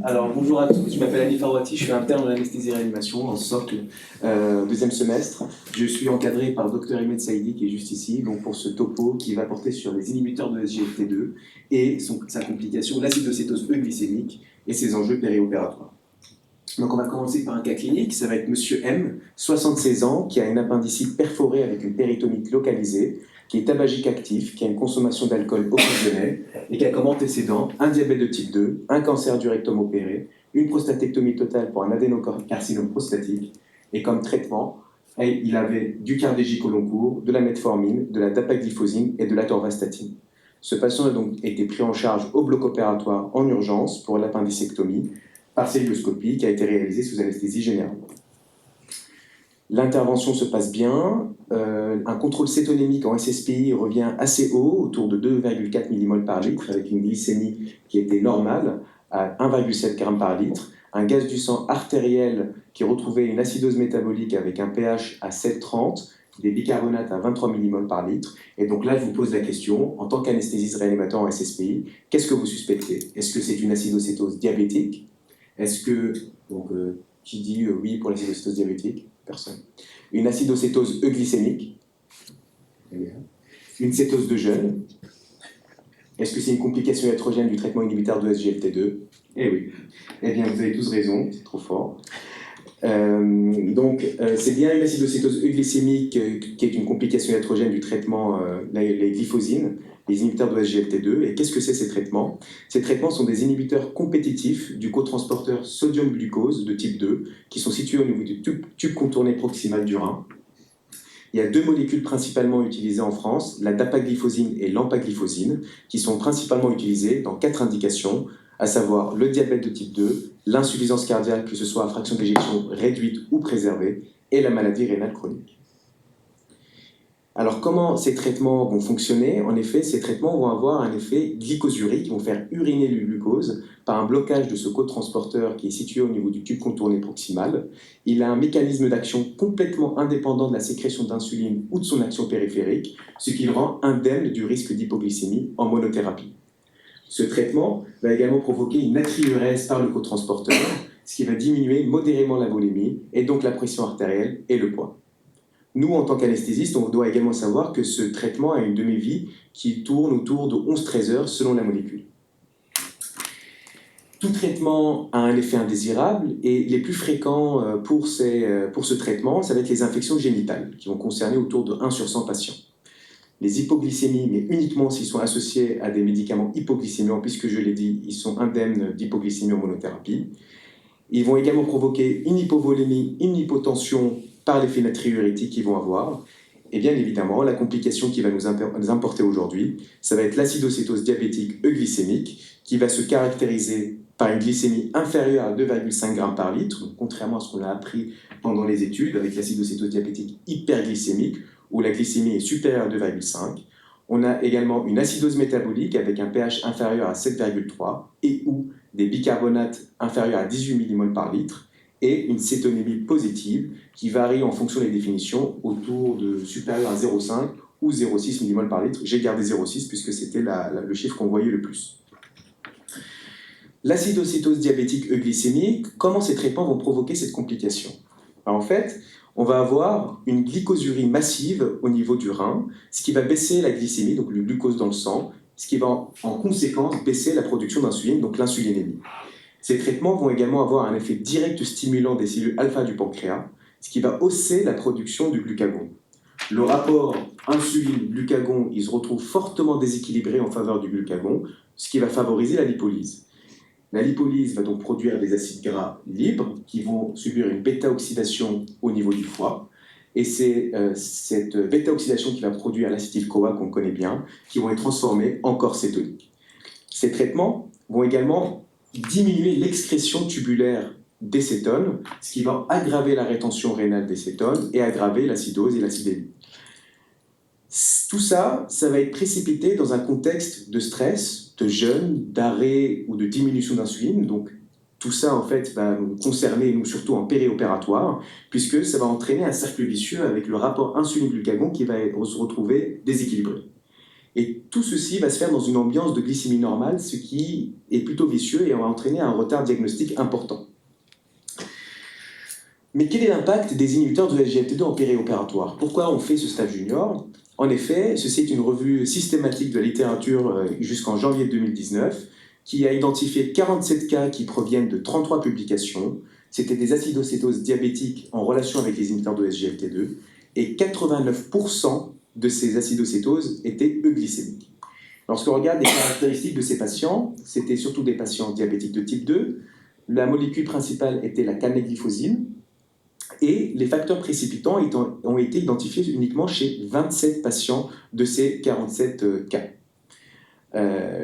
Alors bonjour à tous, je m'appelle Ali Farwati, je suis interne en anesthésie-réanimation en socle, deuxième semestre. Je suis encadré par le Dr Ahmed Saïdi qui est juste ici, donc pour ce topo qui va porter sur les inhibiteurs de SGLT2 et sa complication, l'acidocétose euglycémique et ses enjeux périopératoires. Donc on va commencer par un cas clinique, ça va être Monsieur M, 76 ans, qui a une appendicite perforée avec une péritonite localisée, qui est tabagique actif, qui a une consommation d'alcool occasionnelle et qui a comme antécédent un diabète de type 2, un cancer du rectum opéré, une prostatectomie totale pour un adénocarcinome prostatique et comme traitement, il avait du cardégique au long cours, de la metformine, de la dapagliflozine et de la torvastatine. Ce patient a donc été pris en charge au bloc opératoire en urgence pour l'appendicectomie par célioscopie qui a été réalisée sous anesthésie générale. L'intervention se passe bien, un contrôle cétonémique en SSPI revient assez haut, autour de 2,4 mmol par litre, avec une glycémie qui était normale, à 1,7 g par litre, un gaz du sang artériel qui retrouvait une acidose métabolique avec un pH à 7,30, des bicarbonates à 23 mmol par litre. Et donc là, je vous pose la question, en tant qu'anesthésiste réanimateur en SSPI, qu'est-ce que vous suspectez? Est-ce que c'est une acidocétose diabétique? Est-ce que, donc, qui dit oui pour l'acidocétose diabétique? Personne. Une acidocétose euglycémique? Une cétose de jeûne? Est-ce que c'est une complication iatrogène du traitement inhibiteur de SGLT2? Eh oui. Eh bien, vous avez tous raison, c'est trop fort. C'est bien une acidocétose euglycémique qui est une complication iatrogène du traitement, les glyphosines, les inhibiteurs de SGLT2. Et qu'est-ce que c'est ces traitements? Ces traitements sont des inhibiteurs compétitifs du cotransporteur sodium-glucose de type 2 qui sont situés au niveau du tube contourné proximal du rein. Il y a deux molécules principalement utilisées en France, la dapagliflozine et l'empagliflozine, qui sont principalement utilisées dans 4 indications, à savoir le diabète de type 2, l'insuffisance cardiaque, que ce soit à fraction d'éjection réduite ou préservée, et la maladie rénale chronique. Alors, comment ces traitements vont fonctionner? En effet, ces traitements vont avoir un effet glycosurique, ils vont faire uriner le glucose par un blocage de ce cotransporteur qui est situé au niveau du tube contourné proximal. Il a un mécanisme d'action complètement indépendant de la sécrétion d'insuline ou de son action périphérique, ce qui le rend indemne du risque d'hypoglycémie en monothérapie. Ce traitement va également provoquer une natriurèse par le cotransporteur, ce qui va diminuer modérément la volémie et donc la pression artérielle et le poids. Nous, en tant qu'anesthésistes, on doit également savoir que ce traitement a une demi-vie qui tourne autour de 11-13 heures selon la molécule. Tout traitement a un effet indésirable et les plus fréquents pour ce traitement, ça va être les infections génitales qui vont concerner autour de 1 sur 100 patients. Les hypoglycémies, mais uniquement s'ils sont associés à des médicaments hypoglycémiants, puisque je l'ai dit, ils sont indemnes d'hypoglycémie en monothérapie. Ils vont également provoquer une hypovolémie, une hypotension par l'effet natriurétique qu'ils vont avoir. Et bien évidemment, la complication qui va nous importer aujourd'hui, ça va être l'acidocétose diabétique euglycémique, qui va se caractériser par une glycémie inférieure à 2,5 g par litre, donc contrairement à ce qu'on a appris pendant les études avec l'acidocétose diabétique hyperglycémique, où la glycémie est supérieure à 2,5. On a également une acidose métabolique avec un pH inférieur à 7,3 et ou des bicarbonates inférieurs à 18 mmol par litre et une cétonémie positive qui varie en fonction des définitions autour de supérieur à 0,5 ou 0,6 mmol par litre. J'ai gardé 0,6 puisque c'était le chiffre qu'on voyait le plus. L'acidocétose diabétique euglycémique, comment ces traitements vont provoquer cette complication? En fait, on va avoir une glycosurie massive au niveau du rein, ce qui va baisser la glycémie, donc le glucose dans le sang, ce qui va en conséquence baisser la production d'insuline, donc l'insulinémie. Ces traitements vont également avoir un effet direct stimulant des cellules alpha du pancréas, ce qui va hausser la production du glucagon. Le rapport insuline-glucagon, il se retrouve fortement déséquilibré en faveur du glucagon, ce qui va favoriser la lipolyse. La lipolyse va donc produire des acides gras libres qui vont subir une bêta-oxydation au niveau du foie. Et c'est cette bêta-oxydation qui va produire l'acétyl-CoA qu'on connaît bien, qui vont être transformés en corps cétonique. Ces traitements vont également diminuer l'excrétion tubulaire des cétones, ce qui va aggraver la rétention rénale des cétones et aggraver l'acidose et l'acidémie. Tout ça, ça va être précipité dans un contexte de stress, de jeûne, d'arrêt ou de diminution d'insuline. Donc, tout ça, en fait, va nous concerner, nous, surtout en périopératoire, puisque ça va entraîner un cercle vicieux avec le rapport insuline-glucagon qui va se retrouver déséquilibré. Et tout ceci va se faire dans une ambiance de glycémie normale, ce qui est plutôt vicieux et va entraîner un retard diagnostique important. Mais quel est l'impact des inhibiteurs de SGLT2 en périopératoire? Pourquoi on fait ce stage junior? En effet, ceci est une revue systématique de la littérature jusqu'en janvier 2019, qui a identifié 47 cas qui proviennent de 33 publications. C'était des acidocétoses diabétiques en relation avec les inhibiteurs de SGLT2, et 89% de ces acidocétoses étaient euglycémiques. Lorsqu'on regarde les caractéristiques de ces patients, c'était surtout des patients diabétiques de type 2. La molécule principale était la canneglyphosine, et les facteurs précipitants ont été identifiés uniquement chez 27 patients de ces 47 cas.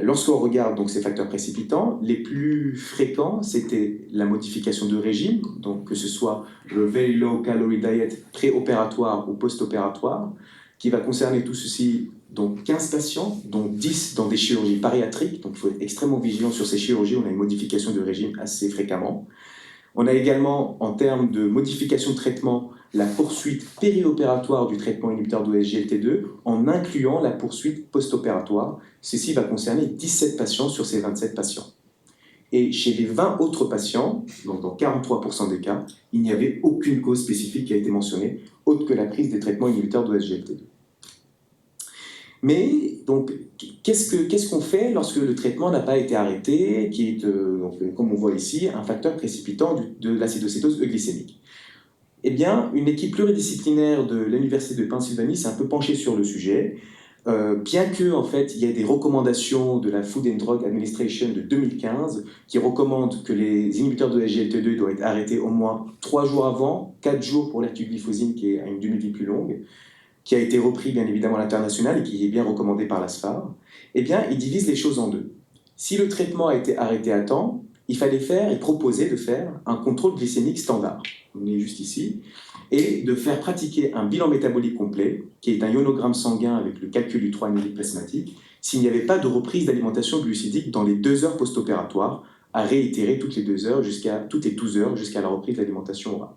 Lorsqu'on regarde donc ces facteurs précipitants, les plus fréquents, c'était la modification de régime, donc que ce soit le Very Low Calorie Diet préopératoire ou post-opératoire, qui va concerner tout ceci, donc 15 patients, dont 10 dans des chirurgies bariatriques, donc il faut être extrêmement vigilant sur ces chirurgies, on a une modification de régime assez fréquemment. On a également, en termes de modification de traitement, la poursuite périopératoire du traitement inhibiteur de SGLT2 en incluant la poursuite post-opératoire. Ceci va concerner 17 patients sur ces 27 patients. Et chez les 20 autres patients, donc dans 43% des cas, il n'y avait aucune cause spécifique qui a été mentionnée, autre que la prise des traitements inhibiteurs de SGLT2. Mais donc, qu'est-ce qu'on fait lorsque le traitement n'a pas été arrêté, qui est, donc, comme on voit ici, un facteur précipitant de l'acidocétose euglycémique? Eh bien, une équipe pluridisciplinaire de l'Université de Pennsylvanie s'est un peu penchée sur le sujet, bien que, en fait, il y ait des recommandations de la Food and Drug Administration de 2015 qui recommandent que les inhibiteurs de SGLT2 doivent être arrêtés au moins 3 jours avant, 4 jours pour l'acuglyphosine qui a une durée plus longue, qui a été repris bien évidemment à l'international et qui est bien recommandé par l'ASFAR, eh bien, il divise les choses en deux. Si le traitement a été arrêté à temps, il fallait faire et proposer de faire un contrôle glycémique standard, on est juste ici, et de faire pratiquer un bilan métabolique complet, qui est un ionogramme sanguin avec le calcul du 3-amylite plasmatique, s'il n'y avait pas de reprise d'alimentation glucidique dans les 2 heures post-opératoires, à réitérer toutes les 12 heures jusqu'à la reprise d'alimentation orale.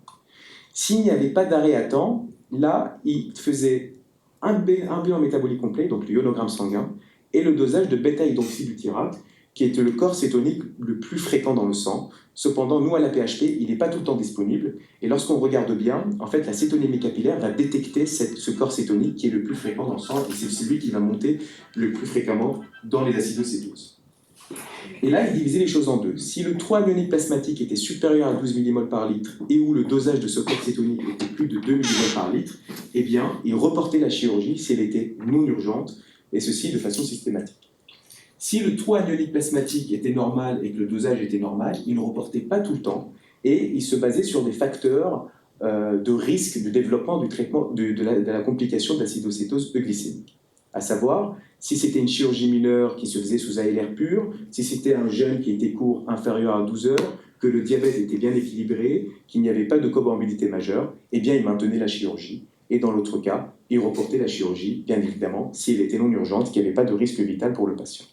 S'il n'y avait pas d'arrêt à temps, là, il faisait un bilan métabolique complet, donc le ionogramme sanguin, et le dosage de bêta-hydroxybutyrate, qui est le corps cétonique le plus fréquent dans le sang. Cependant, nous, à la PHP, il n'est pas tout le temps disponible. Et lorsqu'on regarde bien, en fait, la cétonémie capillaire va détecter ce corps cétonique qui est le plus fréquent dans le sang, et c'est celui qui va monter le plus fréquemment dans les acidocétoses. Et là, il divisait les choses en deux. Si le 3-amylite plasmatique était supérieur à 12 mmol par litre et où le dosage de ce corps cétonique était plus de 2 mmol par litre, eh bien, il reportait la chirurgie si elle était non urgente, et ceci de façon systématique. Si le 3-amylite plasmatique était normal et que le dosage était normal, il ne reportait pas tout le temps, et il se basait sur des facteurs de risque de développement du traitement de la complication de l'acidocétose euglycémique. À savoir, si c'était une chirurgie mineure qui se faisait sous ALR pur, si c'était un jeûne qui était court inférieur à 12 heures, que le diabète était bien équilibré, qu'il n'y avait pas de comorbidité majeure, eh bien il maintenait la chirurgie. Et dans l'autre cas, il reportait la chirurgie, bien évidemment, si elle était non urgente, qu'il n'y avait pas de risque vital pour le patient.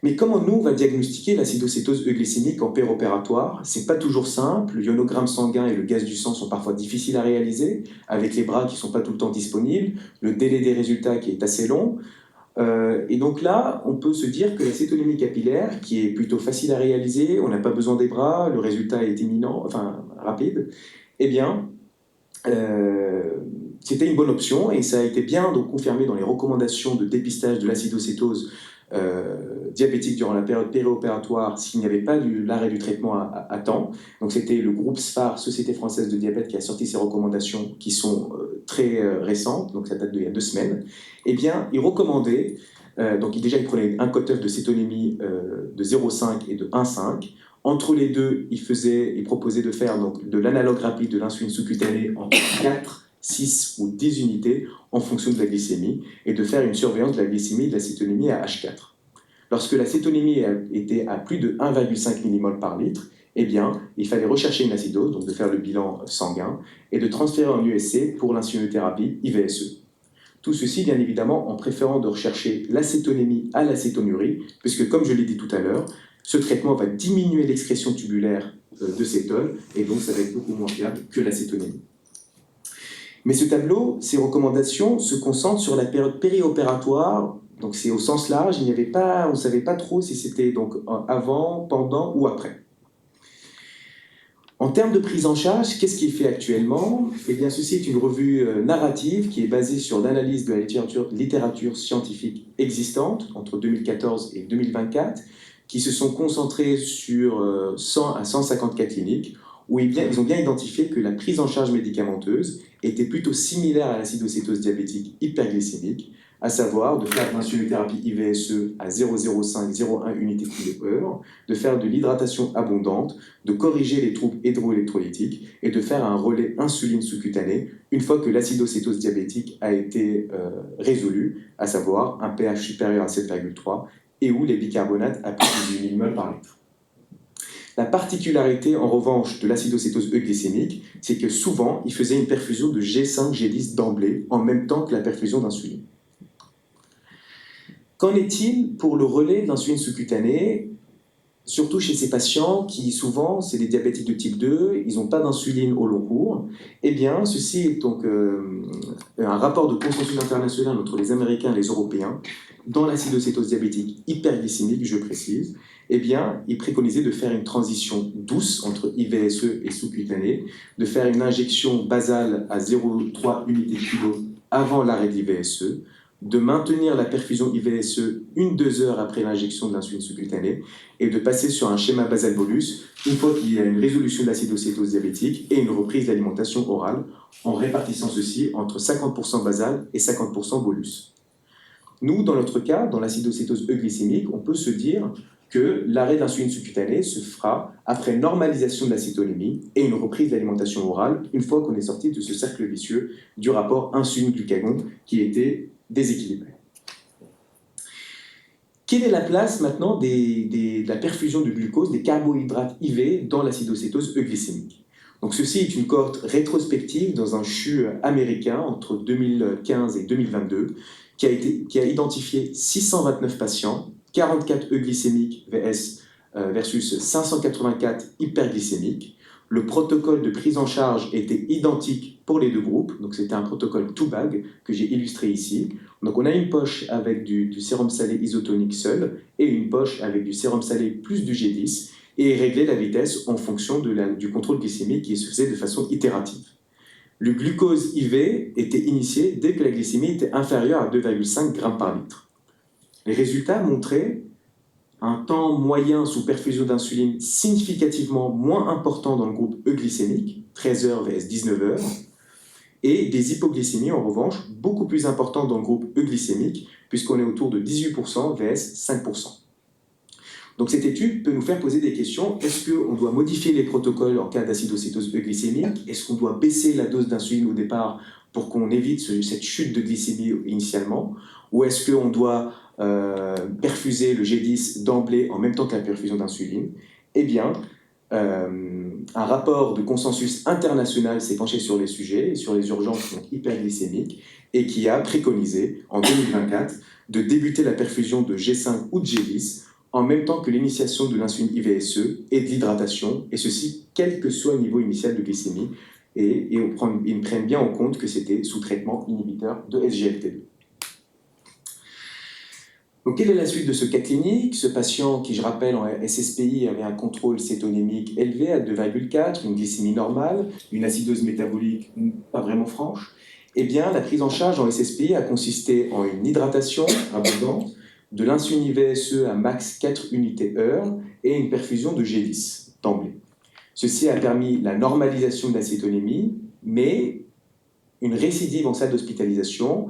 Mais comment nous, on va diagnostiquer l'acidocétose euglycémique en péropératoire? C'est pas toujours simple, le ionogramme sanguin et le gaz du sang sont parfois difficiles à réaliser, avec les bras qui ne sont pas tout le temps disponibles, le délai des résultats qui est assez long. Et donc là, on peut se dire que la cétonémie capillaire, qui est plutôt facile à réaliser, on n'a pas besoin des bras, le résultat est imminent, enfin rapide, eh bien, c'était une bonne option et ça a été bien donc, confirmé dans les recommandations de dépistage de l'acidocétose diabétique durant la période périopératoire s'il n'y avait pas l'arrêt du traitement à temps. Donc c'était le groupe SPHAR, Société Française de Diabète, qui a sorti ces recommandations qui sont très récentes, donc ça date d'il y a 2 semaines. Eh bien, il recommandait, donc déjà il prenait un cutoff de cétonémie de 0,5 et de 1,5. Entre les deux, il proposait de faire donc, de l'analogue rapide de l'insuline sous-cutanée en 4, 6 ou 10 unités en fonction de la glycémie et de faire une surveillance de la glycémie et de la cétonémie à H4. Lorsque la cétonémie était à plus de 1,5 mmol par litre, eh bien, il fallait rechercher une acidose, donc de faire le bilan sanguin, et de transférer en USC pour l'insulinothérapie IVSE. Tout ceci, bien évidemment, en préférant de rechercher l'acétonémie à l'acétonurie, puisque, comme je l'ai dit tout à l'heure, ce traitement va diminuer l'excrétion tubulaire de cétone, et donc ça va être beaucoup moins fiable que l'acétonémie. Mais ce tableau, ces recommandations se concentrent sur la période périopératoire, donc c'est au sens large, on ne savait pas trop si c'était donc avant, pendant ou après. En termes de prise en charge, qu'est-ce qui est fait actuellement? Eh bien, ceci est une revue narrative qui est basée sur l'analyse de la littérature scientifique existante entre 2014 et 2024, qui se sont concentrés sur 100 à 150 cas cliniques, où ils ont bien identifié que la prise en charge médicamenteuse était plutôt similaire à l'acidocétose diabétique hyperglycémique, à savoir de faire de l'insulinothérapie IVSE à 0,05-0,1 unités kilo-heure, de faire de l'hydratation abondante, de corriger les troubles hydroélectrolytiques et de faire un relais insuline sous-cutané une fois que l'acidocétose diabétique a été résolue, à savoir un pH supérieur à 7,3 et où les bicarbonates à plus de 18 mmol par litre. La particularité, en revanche, de l'acidocétose euglycémique, c'est que souvent, il faisait une perfusion de G5, G10 d'emblée, en même temps que la perfusion d'insuline. Qu'en est-il pour le relais d'insuline sous-cutanée, surtout chez ces patients qui, souvent, c'est des diabétiques de type 2, ils n'ont pas d'insuline au long cours? Eh bien, ceci est donc un rapport de consensus international entre les Américains et les Européens dans l'acidocétose diabétique hyperglycémique, je précise. Eh bien, il préconisait de faire une transition douce entre IVSE et sous-cutané, de faire une injection basale à 0,3 unités kilo avant l'arrêt de l'IVSE, de maintenir la perfusion IVSE 1-2 heures après l'injection de l'insuline sous-cutanée et de passer sur un schéma basal-bolus une fois qu'il y a une résolution de l'acidocétose diabétique et une reprise d'alimentation orale en répartissant ceci entre 50% basal et 50% bolus. Nous, dans notre cas, dans l'acidocétose euglycémique, on peut se dire que l'arrêt d'insuline sous-cutanée se fera après normalisation de l'acétonémie et une reprise d'alimentation orale une fois qu'on est sorti de ce cercle vicieux du rapport insuline-glucagon qui était déséquilibré. Quelle est la place maintenant de la perfusion de glucose, des carbohydrates IV dans l'acidocétose euglycémique? Donc ceci est une cohorte rétrospective dans un CHU américain entre 2015 et 2022 qui a identifié 629 patients, 44 euglycémiques versus 584 hyperglycémiques. Le protocole de prise en charge était identique pour les deux groupes, donc c'était un protocole two-bag que j'ai illustré ici. Donc on a une poche avec du sérum salé isotonique seul et une poche avec du sérum salé plus du G10 et régler la vitesse en fonction du contrôle glycémique qui se faisait de façon itérative. Le glucose IV était initié dès que la glycémie était inférieure à 2,5 g par litre. Les résultats montraient un temps moyen sous perfusion d'insuline significativement moins important dans le groupe euglycémique, 13 heures vs 19 heures, et des hypoglycémies en revanche beaucoup plus importantes dans le groupe euglycémique, puisqu'on est autour de 18% vs 5%. Donc cette étude peut nous faire poser des questions. Est-ce qu'on doit modifier les protocoles en cas d'acidocétose euglycémique? Est-ce qu'on doit baisser la dose d'insuline au départ pour qu'on évite cette chute de glycémie initialement? Ou est-ce qu'on doit perfuser le G10 d'emblée en même temps que la perfusion d'insuline? Eh bien, un rapport de consensus international s'est penché sur les sujets, sur les urgences hyperglycémiques, et qui a préconisé, en 2024, de débuter la perfusion de G5 ou de G10 en même temps que l'initiation de l'insuline IVSE et de l'hydratation, et ceci quel que soit le niveau initial de glycémie, et ils prennent bien en compte que c'était sous traitement inhibiteur de SGLT2. Donc, quelle est la suite de ce cas clinique? Ce patient, qui je rappelle en SSPI, avait un contrôle cétonémique élevé à 2,4, une glycémie normale, une acidose métabolique pas vraiment franche. Eh bien, la prise en charge en SSPI a consisté en une hydratation abondante, de l'insuline IVSE à max 4 unités heure et une perfusion de G10 d'emblée. Ceci a permis la normalisation de l'acétonémie, mais une récidive en salle d'hospitalisation,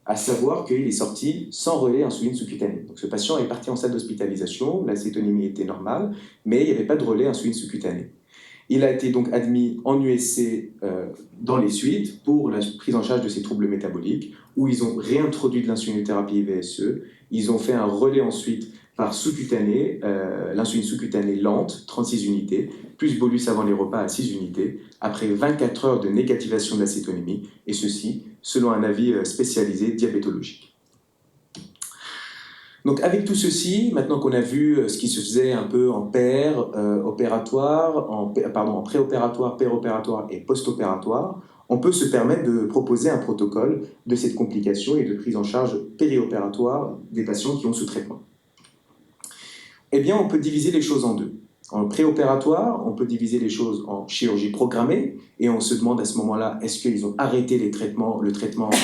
à savoir qu'il est sorti sans relais insuline sous-cutanée. Donc ce patient est parti en salle d'hospitalisation, l'acétonémie était normale, mais il n'y avait pas de relais insuline sous-cutanée. Il a été donc admis en USC dans les suites pour la prise en charge de ses troubles métaboliques, où ils ont réintroduit de l'insulinothérapie IVSE. Ils ont fait un relais ensuite par sous-cutané, l'insuline sous-cutanée lente, 36 unités, plus bolus avant les repas à 6 unités, après 24 heures de négativation de l'acétonémie, et ceci selon un avis spécialisé diabétologique. Donc avec tout ceci, maintenant qu'on a vu ce qui se faisait un peu en opératoire, en préopératoire, péropératoire et post-opératoire, on peut se permettre de proposer un protocole de cette complication et de prise en charge périopératoire des patients qui ont ce traitement. Eh bien, on peut diviser les choses en deux. En préopératoire, on peut diviser les choses en chirurgie programmée, et on se demande à ce moment-là, est-ce qu'ils ont arrêté le traitement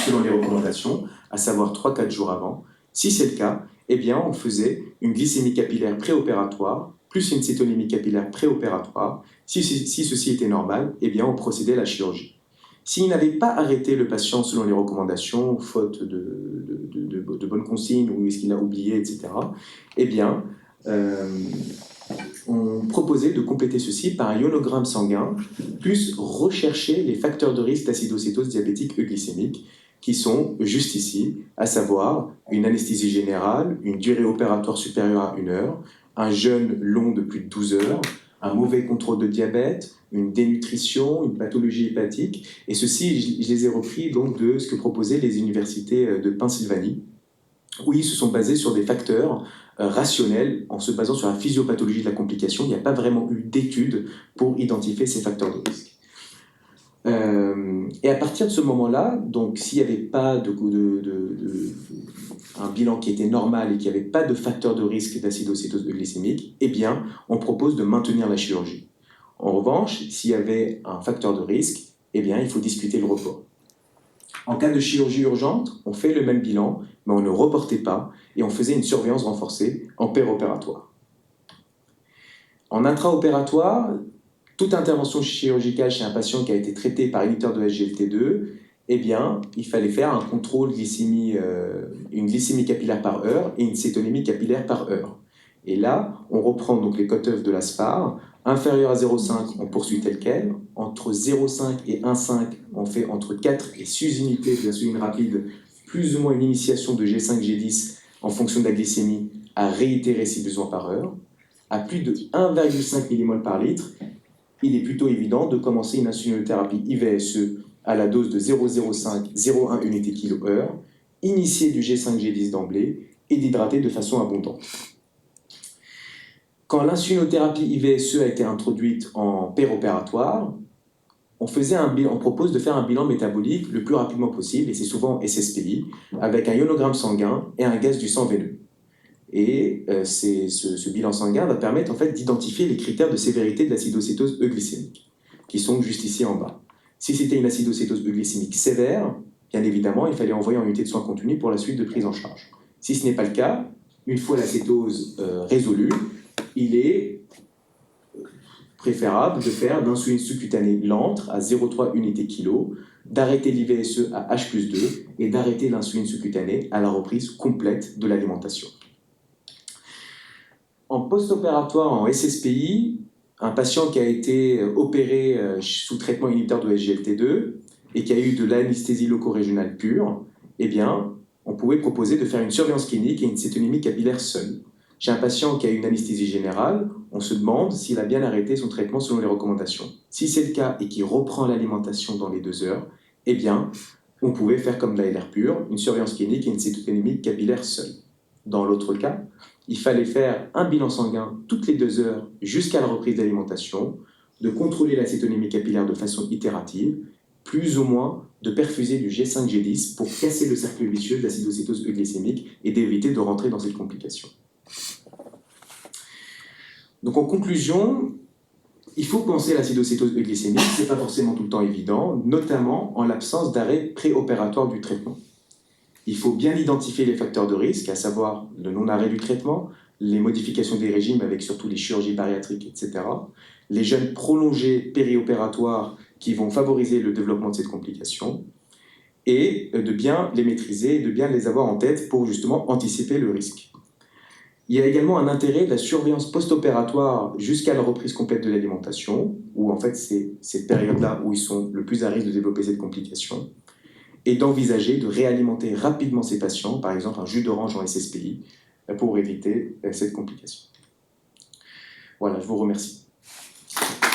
selon les recommandations, à savoir 3-4 jours avant. Si c'est le cas, eh bien, on faisait une glycémie capillaire préopératoire, plus une cétonémie capillaire préopératoire. Si ceci était normal, eh bien, on procédait à la chirurgie. S'il n'avait pas arrêté le patient selon les recommandations, faute de bonnes consignes, ou est-ce qu'il a oublié, etc., eh bien, on proposait de compléter ceci par un ionogramme sanguin, plus rechercher les facteurs de risque d'acidocétose diabétique euglycémique, qui sont juste ici, à savoir une anesthésie générale, une durée opératoire supérieure à 1 heure, un jeûne long de plus de 12 heures, un mauvais contrôle de diabète, une dénutrition, une pathologie hépatique. Et ceci, je les ai repris donc de ce que proposaient les universités de Pennsylvanie, où ils se sont basés sur des facteurs rationnels en se basant sur la physiopathologie de la complication. Il n'y a pas vraiment eu d'études pour identifier ces facteurs de risque. Et à partir de ce moment-là, donc s'il n'y avait pas un bilan qui était normal et qu'il n'y avait pas de facteur de risque d'acidocétose glycémique, eh bien, on propose de maintenir la chirurgie. En revanche, s'il y avait un facteur de risque, eh bien, il faut discuter le report. En cas de chirurgie urgente, on fait le même bilan, mais on ne reportait pas et on faisait une surveillance renforcée en péropératoire. En intraopératoire, toute intervention chirurgicale chez un patient qui a été traité par inhibiteur de SGLT2, eh bien, il fallait faire un contrôle glycémie, une glycémie capillaire par heure et une cétonémie capillaire par heure. Et là, on reprend donc les cutoffs de la SPAR. Inférieur à 0,5, on poursuit tel quel. Entre 0,5 et 1,5, on fait entre 4 et 6 unités d'insuline rapide, plus ou moins une initiation de G5, G10 en fonction de la glycémie, à réitérer si besoin par heure. À plus de 1,5 mmol par litre, il est plutôt évident de commencer une insulinothérapie IVSE à la dose de 0,05-0,1 unité kilo/heure, initier du G5, G10 d'emblée et d'hydrater de façon abondante. Quand l'insulinothérapie IVSE a été introduite en péropératoire, on propose de faire un bilan métabolique le plus rapidement possible, et c'est souvent SSPI, avec un ionogramme sanguin et un gaz du sang veineux. Et ce bilan sanguin va permettre en fait, d'identifier les critères de sévérité de l'acidocétose euglycémique, qui sont juste ici en bas. Si c'était une acidocétose euglycémique sévère, bien évidemment, il fallait envoyer en unité de soins continus pour la suite de prise en charge. Si ce n'est pas le cas, une fois l'acétose résolue, il est préférable de faire l'insuline sous-cutanée lente à 0,3 unité kilo, d'arrêter l'IVSE à H+2 et d'arrêter l'insuline sous-cutanée à la reprise complète de l'alimentation. En post-opératoire, en SSPI, un patient qui a été opéré sous traitement inhibiteur de SGLT2 et qui a eu de l'anesthésie loco-régionale pure, eh bien, on pouvait proposer de faire une surveillance clinique et une cétonémie capillaire seule. Chez un patient qui a eu une anesthésie générale, on se demande s'il a bien arrêté son traitement selon les recommandations. Si c'est le cas et qu'il reprend l'alimentation dans les 2 heures, eh bien, on pouvait faire comme de la LR pure, une surveillance clinique et une cétonémie capillaire seule. Dans l'autre cas, il fallait faire un bilan sanguin toutes les 2 heures jusqu'à la reprise d'alimentation, de contrôler la cétonémie capillaire de façon itérative, plus ou moins de perfuser du G5, G10 pour casser le cercle vicieux de l'acidocétose euglycémique et d'éviter de rentrer dans cette complication. Donc en conclusion, il faut penser à l'acidocétose euglycémique, ce n'est pas forcément tout le temps évident, notamment en l'absence d'arrêt préopératoire du traitement. Il faut bien identifier les facteurs de risque, à savoir le non-arrêt du traitement, les modifications des régimes avec surtout les chirurgies bariatriques, etc., les jeûnes prolongés périopératoires qui vont favoriser le développement de cette complication, et de bien les maîtriser et de bien les avoir en tête pour justement anticiper le risque. Il y a également un intérêt de la surveillance post-opératoire jusqu'à la reprise complète de l'alimentation, où en fait c'est cette période-là où ils sont le plus à risque de développer cette complication, et d'envisager de réalimenter rapidement ces patients, par exemple un jus d'orange en SSPI, pour éviter cette complication. Voilà, je vous remercie.